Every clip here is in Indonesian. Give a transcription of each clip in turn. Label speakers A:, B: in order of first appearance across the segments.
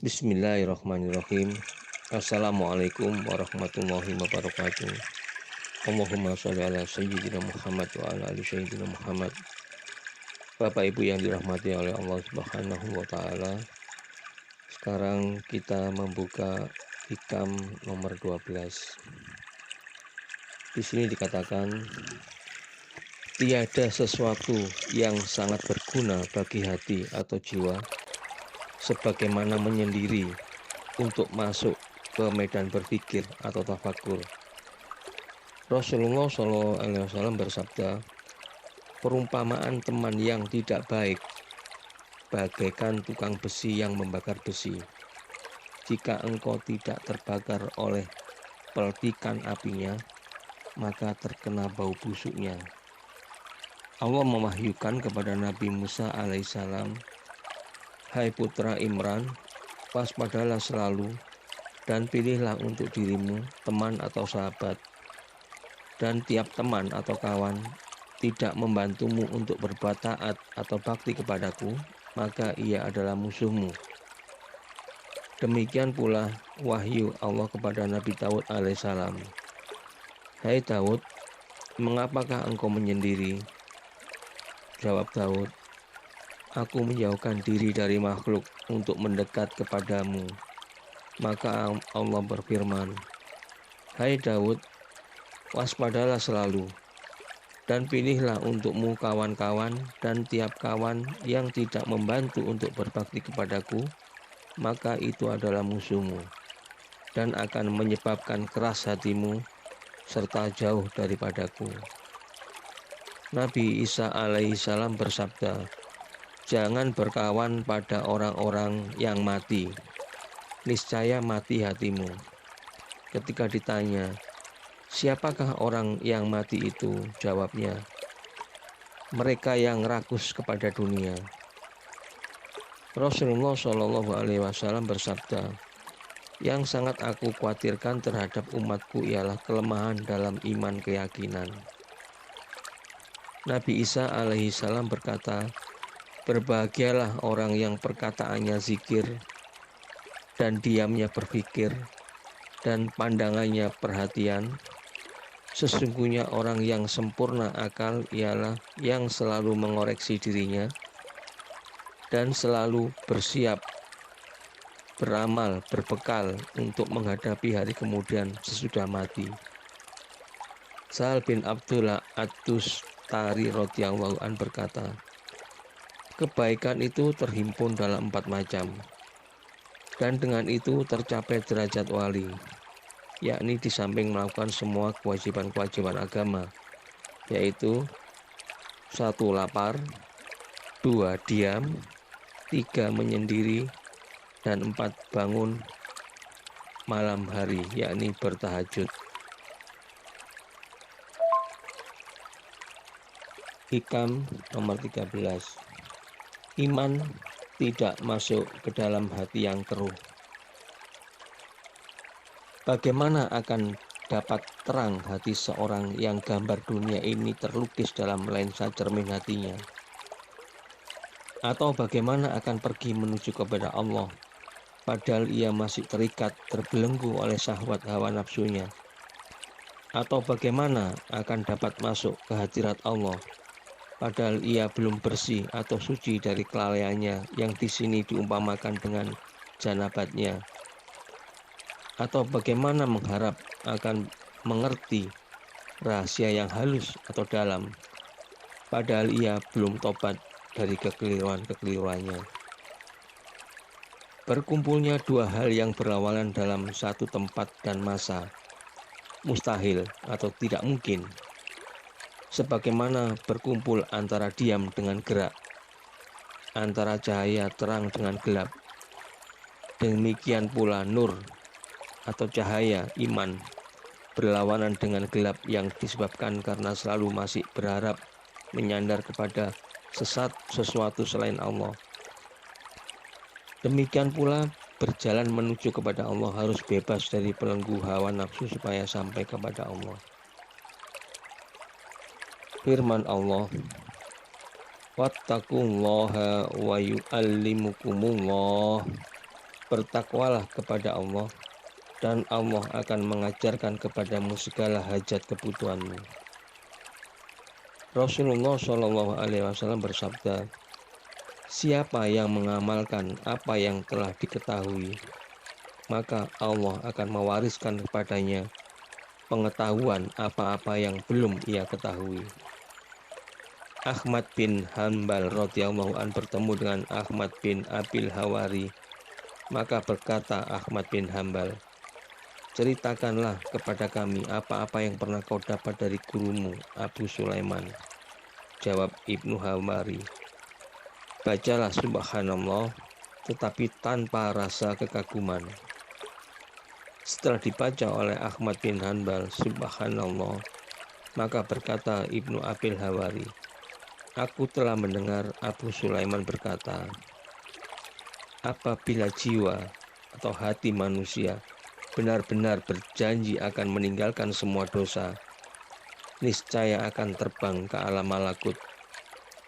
A: Bismillahirrahmanirrahim. Assalamualaikum warahmatullahi wabarakatuh. Allahumma sholli ala sayyidina Muhammad wa ala ali sayyidina Muhammad. Bapak Ibu yang dirahmati oleh Allah Subhanahu wa taala. Sekarang kita membuka hikam nomor 12. Di sini dikatakan, tiada sesuatu yang sangat berguna bagi hati atau jiwa sebagaimana menyendiri untuk masuk ke medan berpikir atau tafakur. Rasulullah SAW bersabda, perumpamaan teman yang tidak baik bagaikan tukang besi yang membakar besi. Jika engkau tidak terbakar oleh peltikan apinya, maka terkena bau busuknya. Allah mewahyukan kepada Nabi Musa alaihissalam, hai putra Imran, waspadalah selalu dan pilihlah untuk dirimu teman atau sahabat. Dan tiap teman atau kawan tidak membantumu untuk berbuat taat atau bakti kepadaku, maka ia adalah musuhmu. Demikian pula wahyu Allah kepada Nabi Daud alaihissalam. Hai Daud, mengapakah engkau menyendiri? Jawab Daud, aku menjauhkan diri dari makhluk untuk mendekat kepadamu. Maka Allah berfirman, hai Daud, waspadalah selalu, dan pilihlah untukmu kawan-kawan, dan tiap kawan yang tidak membantu untuk berbakti kepadaku, maka itu adalah musuhmu, dan akan menyebabkan keras hatimu, serta jauh daripadaku. Nabi Isa alaihissalam bersabda, jangan berkawan pada orang-orang yang mati, niscaya mati hatimu. Ketika ditanya, siapakah orang yang mati itu? Jawabnya, mereka yang rakus kepada dunia. Rasulullah SAW bersabda, yang sangat aku khawatirkan terhadap umatku ialah kelemahan dalam iman keyakinan. Nabi Isa alaihissalam berkata, berbahagialah orang yang perkataannya zikir, dan diamnya berpikir, dan pandangannya perhatian. Sesungguhnya orang yang sempurna akal ialah yang selalu mengoreksi dirinya dan selalu bersiap beramal, berbekal untuk menghadapi hari kemudian sesudah mati. Sahal bin Abdullah Ad-Dustari radhiyallahu an berkata, kebaikan itu terhimpun dalam 4 macam, dan dengan itu tercapai derajat wali, yakni di samping melakukan semua kewajiban-kewajiban agama, yaitu 1. Lapar, 2. Diam, 3. Menyendiri, dan 4. Bangun malam hari, yakni bertahajud. Hikam nomor 13. Iman tidak masuk ke dalam hati yang keruh. Bagaimana akan dapat terang hati seorang yang gambar dunia ini terlukis dalam lensa cermin hatinya? Atau bagaimana akan pergi menuju kepada Allah, padahal ia masih terikat, terbelenggu oleh syahwat hawa nafsunya? Atau bagaimana akan dapat masuk ke hadirat Allah, padahal ia belum bersih atau suci dari kelalaiannya yang di sini diumpamakan dengan janabatnya? Atau bagaimana mengharap akan mengerti rahasia yang halus atau dalam, padahal ia belum tobat dari kekeliruan-kekeliruannya? Berkumpulnya dua hal yang berawalan dalam satu tempat dan masa, mustahil atau tidak mungkin. Sebagaimana berkumpul antara diam dengan gerak, antara cahaya terang dengan gelap, demikian pula nur atau cahaya iman berlawanan dengan gelap yang disebabkan karena selalu masih berharap menyandar kepada sesuatu selain Allah. Demikian pula berjalan menuju kepada Allah harus bebas dari belenggu hawa nafsu supaya sampai kepada Allah. Firman Allah, wattaqullaha wa yu'allimukumullah. Bertakwalah kepada Allah, dan Allah akan mengajarkan kepadamu segala hajat kebutuhanmu. Rasulullah Shallallahu Alaihi Wasallam bersabda, siapa yang mengamalkan apa yang telah diketahui, maka Allah akan mewariskan kepadanya pengetahuan apa-apa yang belum ia ketahui. Ahmad bin Hanbal radhiyallahu an bertemu dengan Ahmad bin Abil Hawari, maka berkata Ahmad bin Hanbal, ceritakanlah kepada kami apa-apa yang pernah kau dapat dari gurumu Abu Sulaiman. Jawab Ibnu Hawari, bacalah subhanallah tetapi tanpa rasa kekaguman. Setelah dibaca oleh Ahmad bin Hanbal subhanallah, maka berkata Ibnu Abil Hawari, aku telah mendengar Abu Sulaiman berkata, apabila jiwa atau hati manusia benar-benar berjanji akan meninggalkan semua dosa, niscaya akan terbang ke alam malakut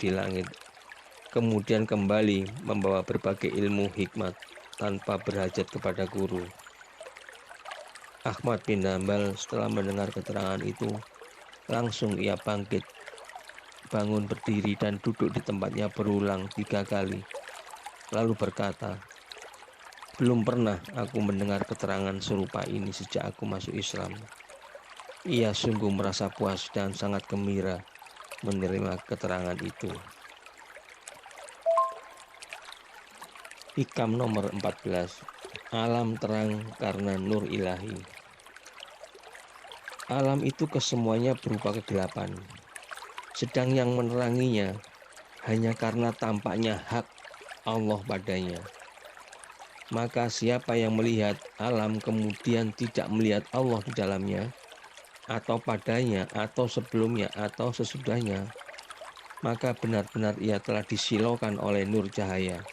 A: di langit, kemudian kembali membawa berbagai ilmu hikmat tanpa berhajat kepada guru. Ahmad bin Hanbal setelah mendengar keterangan itu, langsung ia bangkit, bangun berdiri dan duduk di tempatnya berulang 3 kali, lalu berkata, belum pernah aku mendengar keterangan serupa ini sejak aku masuk Islam. Ia sungguh merasa puas dan sangat gembira menerima keterangan itu. Hikam nomor 14. Alam terang karena nur ilahi. Alam itu kesemuanya berupa kegelapan, sedang yang meneranginya hanya karena tampaknya hak Allah padanya. Maka siapa yang melihat alam kemudian tidak melihat Allah di dalamnya, atau padanya, atau sebelumnya, atau sesudahnya, maka benar-benar ia telah disilaukan oleh nur cahaya,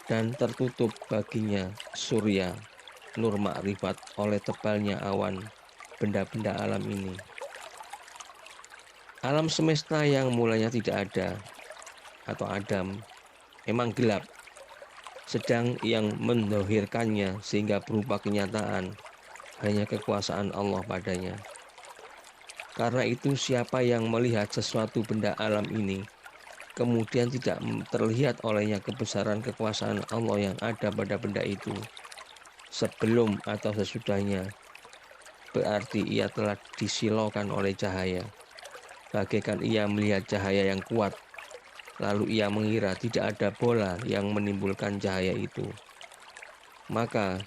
A: dan tertutup baginya surya, nur makrifat oleh tebalnya awan benda-benda alam ini. Alam semesta yang mulanya tidak ada, atau Adam, memang gelap, sedang yang mendohirkannya sehingga berupa kenyataan hanya kekuasaan Allah padanya. Karena itu siapa yang melihat sesuatu benda alam ini, kemudian tidak terlihat olehnya kebesaran kekuasaan Allah yang ada pada benda itu, sebelum atau sesudahnya, berarti ia telah disilaukan oleh cahaya, bagaikan ia melihat cahaya yang kuat, lalu ia mengira tidak ada bola yang menimbulkan cahaya itu. Maka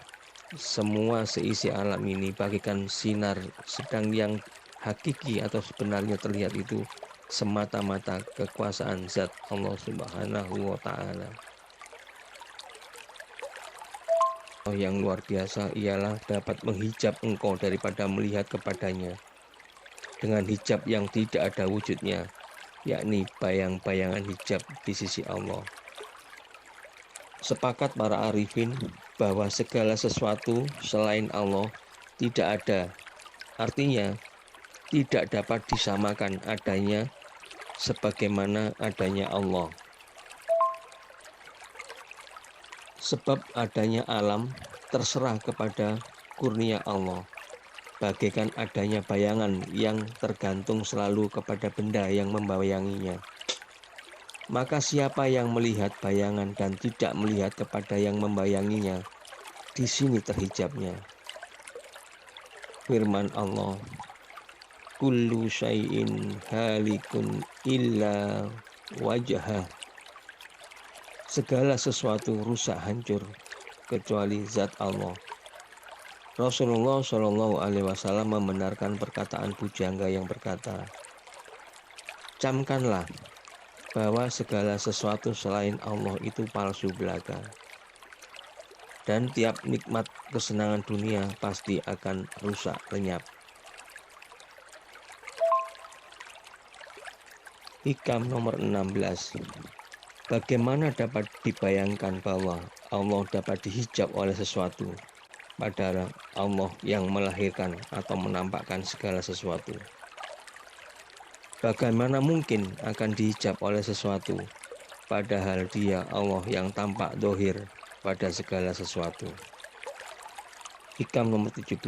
A: semua seisi alam ini bagaikan sinar, sedang yang hakiki atau sebenarnya terlihat itu semata-mata kekuasaan zat Allah Subhanahu wa Ta'ala. Yang luar biasa ialah dapat menghijab engkau daripada melihat kepadanya dengan hijab yang tidak ada wujudnya, yakni bayang-bayangan hijab di sisi Allah. Sepakat para arifin bahwa segala sesuatu selain Allah tidak ada, artinya tidak dapat disamakan adanya sebagaimana adanya Allah. Sebab adanya alam terserah kepada kurnia Allah, bagaikan adanya bayangan yang tergantung selalu kepada benda yang membayanginya. Maka siapa yang melihat bayangan dan tidak melihat kepada yang membayanginya, di sini terhijabnya. Firman Allah, kullu syai'in halikun illa wajhah. Segala sesuatu rusak hancur kecuali zat Allah. Rasulullah Shallallahu Alaihi Wasallam membenarkan perkataan pujangga yang berkata, camkanlah bahwa segala sesuatu selain Allah itu palsu belaka, dan tiap nikmat kesenangan dunia pasti akan rusak lenyap. Hikam nomor 16. Bagaimana dapat dibayangkan bahwa Allah dapat dihijab oleh sesuatu, padahal Allah yang melahirkan atau menampakkan segala sesuatu? Bagaimana mungkin akan dihijab oleh sesuatu, padahal dia Allah yang tampak dohir pada segala sesuatu. Hikam nomor 17.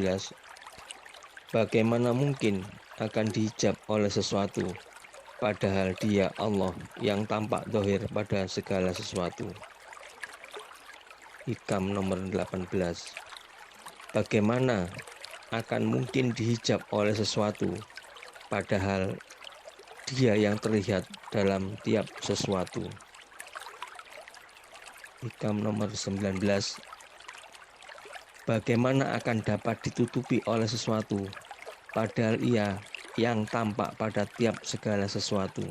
A: Bagaimana mungkin akan dihijab oleh sesuatu, padahal Dia Allah yang tampak zahir pada segala sesuatu. Hikam nomor 18. Bagaimana akan mungkin dihijab oleh sesuatu, padahal Dia yang terlihat dalam tiap sesuatu. Hikam nomor 19. Bagaimana akan dapat ditutupi oleh sesuatu, padahal Ia yang tampak pada tiap segala sesuatu.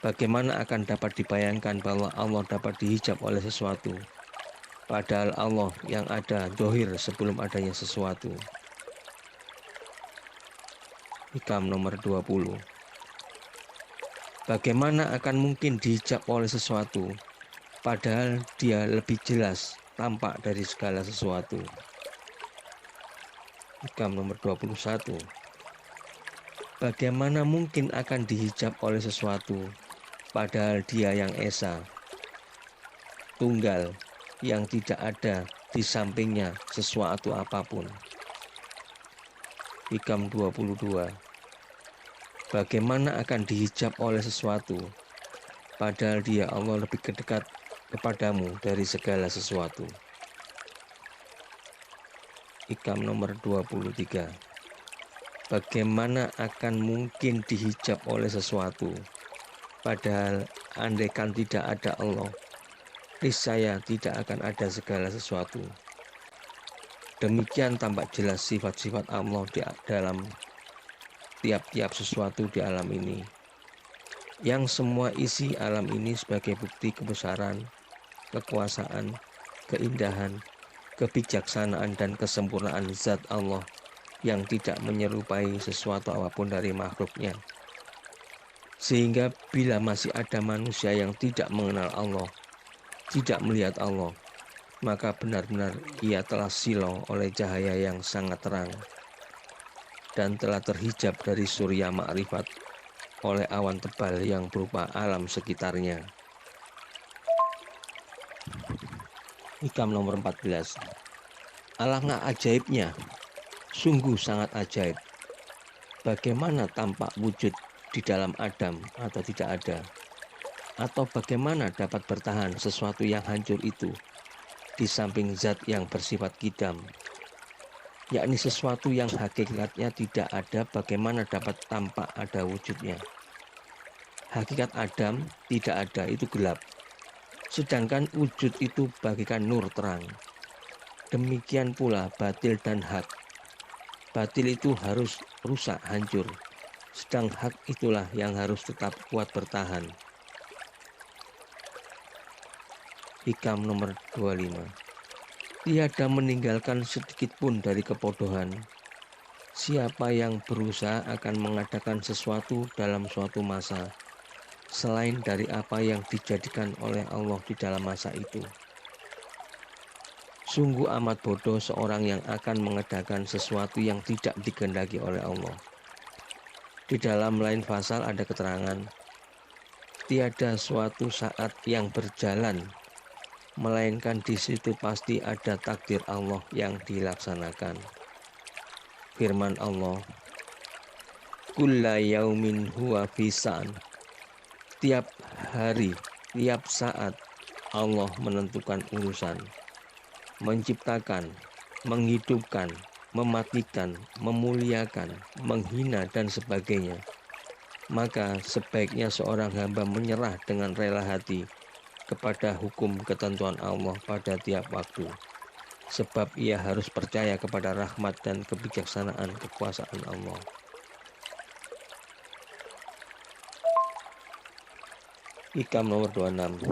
A: Bagaimana akan dapat dibayangkan bahwa Allah dapat dihijab oleh sesuatu, padahal Allah yang ada zahir sebelum adanya sesuatu. Hikam nomor 20. Bagaimana akan mungkin dihijab oleh sesuatu, padahal Dia lebih jelas tampak dari segala sesuatu. Hikam nomor 21. Bagaimana mungkin akan dihijab oleh sesuatu, padahal Dia yang esa, tunggal, yang tidak ada di sampingnya sesuatu apapun. Hikam 22. Bagaimana akan dihijab oleh sesuatu, padahal Dia Allah lebih dekat kepadamu dari segala sesuatu. Hikam nomor 23. Bagaimana akan mungkin dihijab oleh sesuatu, padahal andaikan tidak ada Allah, niscaya tidak akan ada segala sesuatu. Demikian tampak jelas sifat-sifat Allah di dalam tiap-tiap sesuatu di alam ini, yang semua isi alam ini sebagai bukti kebesaran, kekuasaan, keindahan, kebijaksanaan, dan kesempurnaan zat Allah yang tidak menyerupai sesuatu apapun dari makhluknya. Sehingga bila masih ada manusia yang tidak mengenal Allah, tidak melihat Allah, maka benar-benar ia telah silau oleh cahaya yang sangat terang dan telah terhijab dari surya makrifat oleh awan tebal yang berupa alam sekitarnya. Hikam nomor 14. Alangkah ajaibnya, sungguh sangat ajaib, bagaimana tampak wujud di dalam Adam atau tidak ada, atau bagaimana dapat bertahan sesuatu yang hancur itu di samping zat yang bersifat kidam, yakni sesuatu yang hakikatnya tidak ada, bagaimana dapat tampak ada wujudnya. Hakikat Adam tidak ada, itu gelap, sedangkan wujud itu bagikan nur terang. Demikian pula batil dan hak. Batil itu harus rusak, hancur, sedang hak itulah yang harus tetap kuat bertahan. Hikam nomor 25. Tiada meninggalkan sedikit pun dari kebodohan. Siapa yang berusaha akan mengadakan sesuatu dalam suatu masa, selain dari apa yang dijadikan oleh Allah di dalam masa itu. Sungguh amat bodoh seorang yang akan mengadakan sesuatu yang tidak dikehendaki oleh Allah. Di dalam lain pasal ada keterangan, tiada suatu saat yang berjalan, melainkan di situ pasti ada takdir Allah yang dilaksanakan. Firman Allah, kulla yaumin huwa fisan. Tiap hari, tiap saat Allah menentukan urusan, menciptakan, menghidupkan, mematikan, memuliakan, menghina, dan sebagainya. Maka sebaiknya seorang hamba menyerah dengan rela hati kepada hukum ketentuan Allah pada tiap waktu, sebab ia harus percaya kepada rahmat dan kebijaksanaan kekuasaan Allah. Hikam nomor 26.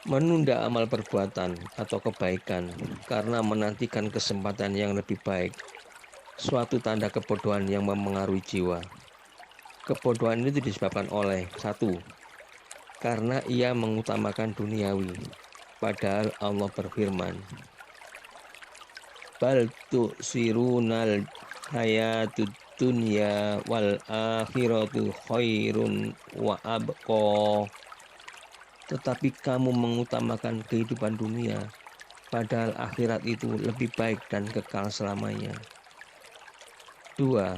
A: Menunda amal perbuatan atau kebaikan karena menantikan kesempatan yang lebih baik, suatu tanda kebodohan yang memengaruhi jiwa. Kebodohan itu disebabkan oleh 1. Karena ia mengutamakan duniawi, padahal Allah berfirman, bal tu'sirunal hayatud dunya wal akhiratu khairun wa abqa. tetapi kamu mengutamakan kehidupan dunia, padahal akhirat itu lebih baik dan kekal selamanya. 2.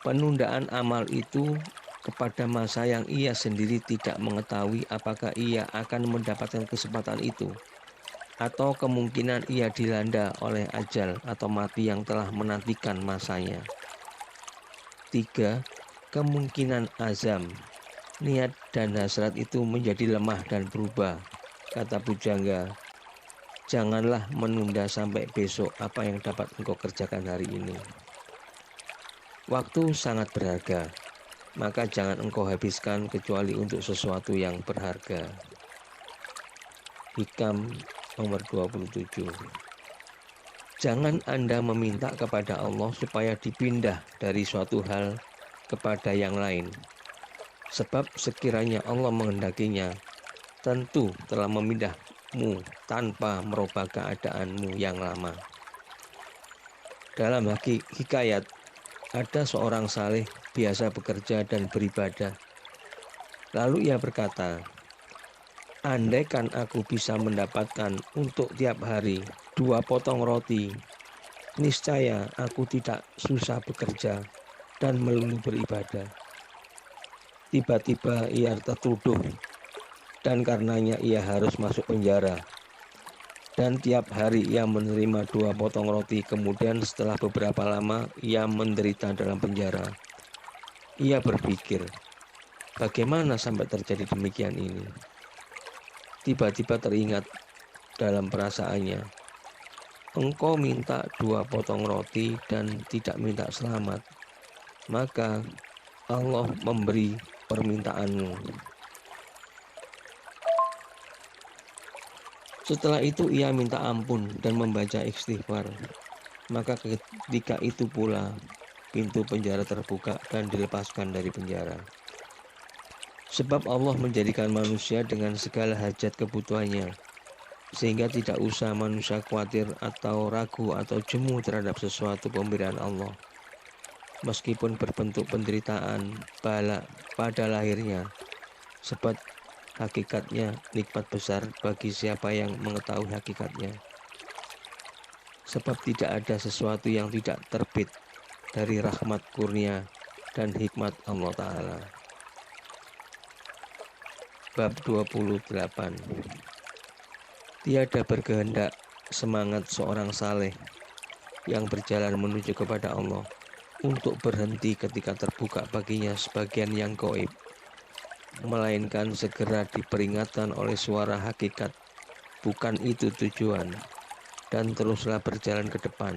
A: Penundaan amal itu kepada masa yang ia sendiri tidak mengetahui apakah ia akan mendapatkan kesempatan itu, atau kemungkinan ia dilanda oleh ajal atau mati yang telah menantikan masanya. 3. Kemungkinan azam, niat dan hasrat itu menjadi lemah dan berubah. Kata pujangga, janganlah menunda sampai besok apa yang dapat engkau kerjakan hari ini. Waktu sangat berharga, maka jangan engkau habiskan kecuali untuk sesuatu yang berharga. Hikam nomor 27. Jangan Anda meminta kepada Allah supaya dipindah dari suatu hal kepada yang lain. Sebab sekiranya Allah menghendakinya, tentu telah memindahmu tanpa merubah keadaanmu yang lama. Dalam hikayat, ada seorang saleh biasa bekerja dan beribadah. Lalu ia berkata, andaikan aku bisa mendapatkan untuk tiap hari 2 potong roti, niscaya aku tidak susah bekerja dan melulu beribadah. Tiba-tiba ia tertuduh dan karenanya ia harus masuk penjara. Dan tiap hari ia menerima 2 potong roti, kemudian setelah beberapa lama ia menderita dalam penjara. Ia berpikir, bagaimana sampai terjadi demikian ini? Tiba-tiba teringat dalam perasaannya, engkau minta 2 potong roti dan tidak minta selamat, maka Allah memberi permintaanmu. Setelah itu ia minta ampun dan membaca istighfar. Maka ketika itu pula pintu penjara terbuka dan dilepaskan dari penjara. Sebab Allah menjadikan manusia dengan segala hajat kebutuhannya, sehingga tidak usah manusia khawatir atau ragu atau jemu terhadap sesuatu pemberian Allah. Meskipun berbentuk penderitaan, bala pada lahirnya, sebab hakikatnya nikmat besar bagi siapa yang mengetahui hakikatnya. Sebab tidak ada sesuatu yang tidak terbit dari rahmat kurnia dan hikmat Allah Ta'ala. Bab 28. Tiada berkehendak semangat seorang saleh yang berjalan menuju kepada Allah untuk berhenti ketika terbuka baginya sebagian yang gaib, melainkan segera diperingatkan oleh suara hakikat, bukan itu tujuan, dan teruslah berjalan ke depan.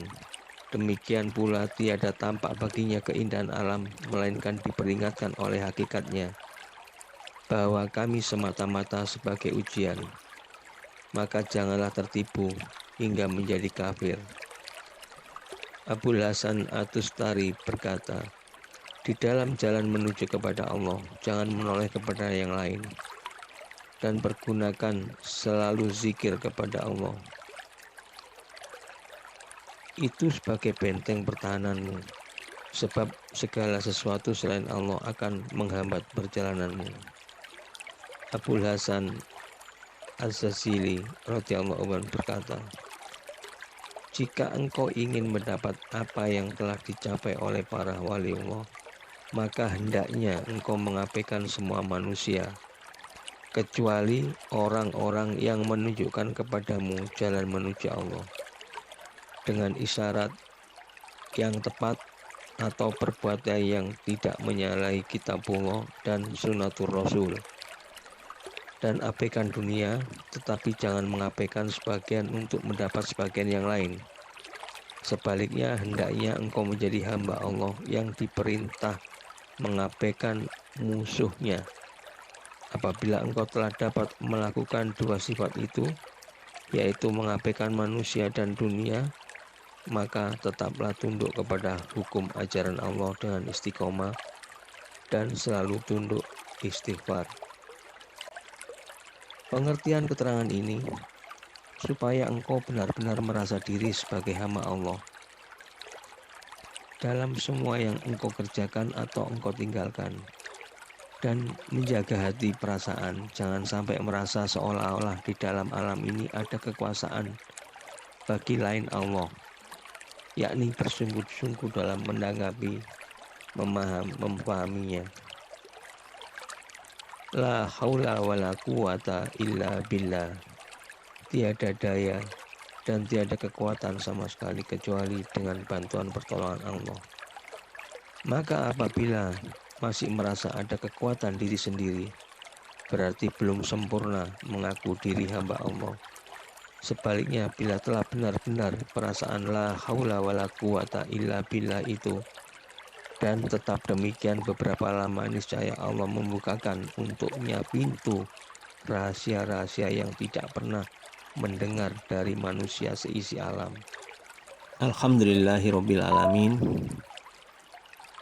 A: Demikian pula tiada tampak baginya keindahan alam, melainkan diperingatkan oleh hakikatnya, bahwa kami semata-mata sebagai ujian. Maka janganlah tertipu hingga menjadi kafir. Abul Hasan At-Tustari berkata, di dalam jalan menuju kepada Allah, jangan menoleh kepada yang lain, dan pergunakan selalu zikir kepada Allah. Itu sebagai benteng pertahananmu, sebab segala sesuatu selain Allah akan menghambat perjalananmu. Abul Hasan Az-Zazili radhiyallahu anhu berkata, jika engkau ingin mendapat apa yang telah dicapai oleh para wali Allah, maka hendaknya engkau mengabaikan semua manusia, kecuali orang-orang yang menunjukkan kepadamu jalan menuju Allah dengan isyarat yang tepat atau perbuatan yang tidak menyalahi kitabullah dan sunnatur Rasul. Dan abaikan dunia, tetapi jangan mengabaikan sebagian untuk mendapat sebagian yang lain. Sebaliknya, hendaknya engkau menjadi hamba Allah yang diperintah mengabaikan musuhnya. Apabila engkau telah dapat melakukan 2 sifat itu, yaitu mengabaikan manusia dan dunia, maka tetaplah tunduk kepada hukum ajaran Allah dengan istiqomah dan selalu tunduk istighfar. Pengertian keterangan ini supaya engkau benar-benar merasa diri sebagai hamba Allah dalam semua yang engkau kerjakan atau engkau tinggalkan, dan menjaga hati perasaan. Jangan sampai merasa seolah-olah di dalam alam ini ada kekuasaan bagi lain Allah, yakni bersungguh-sungguh dalam menanggapi, memahaminya. La haula wala quwata illa billah. Tiada daya dan tiada kekuatan sama sekali kecuali dengan bantuan pertolongan Allah. Maka apabila masih merasa ada kekuatan diri sendiri, berarti belum sempurna mengaku diri hamba Allah. Sebaliknya, bila telah benar-benar perasaan la haula wala quwata illa billah itu, dan tetap demikian beberapa lama, niscaya Allah membukakan untuknya pintu rahasia-rahasia yang tidak pernah mendengar dari manusia seisi alam. Alhamdulillahirabbil alamin.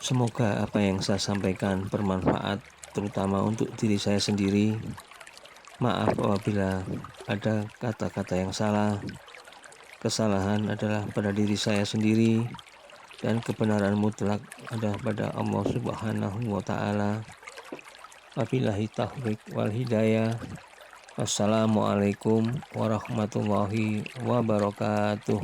A: Semoga apa yang saya sampaikan bermanfaat, terutama untuk diri saya sendiri. Maaf apabila ada kata-kata yang salah. Kesalahan adalah pada diri saya sendiri, dan kebenaran mutlak ada pada Allah Subhanahu wa Ta'ala. Wabillahi taufiq wal hidayah. Wassalamualaikum warahmatullahi wabarakatuh.